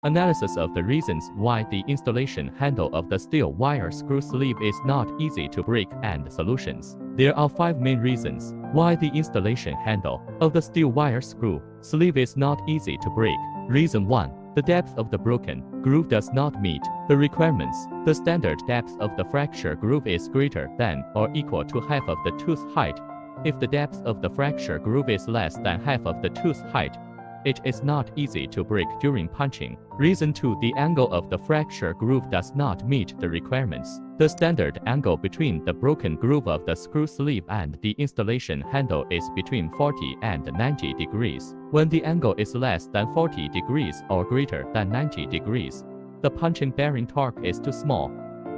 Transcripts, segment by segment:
Analysis of the reasons why the installation handle of the steel wire screw sleeve is not easy to break and solutions. There are 5 main reasons why the installation handle of the steel wire screw sleeve is not easy to break. Reason 1. The depth of the broken groove does not meet the requirements. The standard depth of the fracture groove is greater than or equal to half of the tooth height. If the depth of the fracture groove is less than half of the tooth height, it is not easy to break during punching. Reason 2. The angle of the fracture groove does not meet the requirements. The standard angle between the broken groove of the screw sleeve and the installation handle is between 40 and 90 degrees. When the angle is less than 40 degrees or greater than 90 degrees, the punching bearing torque is too small,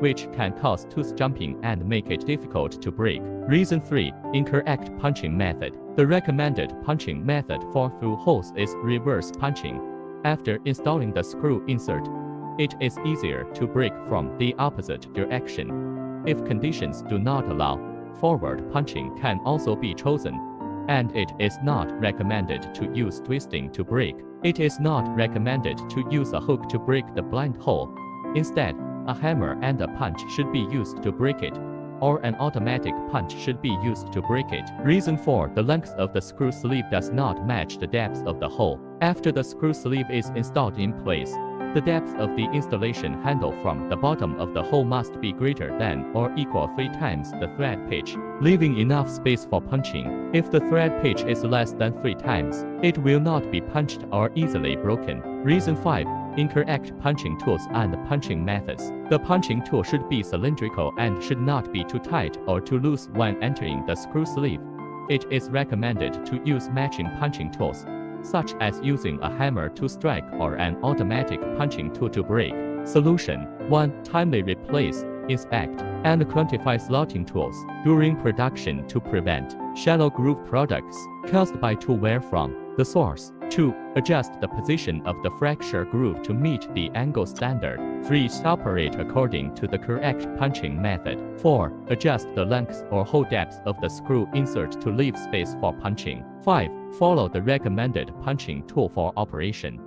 which can cause tooth jumping and make it difficult to break. Reason 3. Incorrect punching method. The recommended punching method for through holes is reverse punching. After installing the screw insert, it is easier to break from the opposite direction. If conditions do not allow, forward punching can also be chosen, and it is not recommended to use twisting to break. It is not recommended to use a hook to break the blind hole. Instead, a hammer and a punch should be used to break it, or an automatic punch should be used to break it. Reason 4. The length of the screw sleeve does not match the depth of the hole. After the screw sleeve is installed in place, the depth of the installation handle from the bottom of the hole must be greater than or equal 3 times the thread pitch, leaving enough space for punching. If the thread pitch is less than 3 times, it will not be punched or easily broken. Reason 5. Incorrect punching tools and punching methods. The punching tool should be cylindrical and should not be too tight or too loose when entering the screw sleeve. It is recommended to use matching punching tools, such as using a hammer to strike or an automatic punching tool to break. Solution 1. Timely replace, inspect, and quantify slotting tools during production to prevent shallow groove products caused by tool wear from the source. 2. Adjust the position of the fracture groove to meet the angle standard. 3. Operate according to the correct punching method. 4. Adjust the length or hole depth of the screw insert to leave space for punching. 5. Follow the recommended punching tool for operation.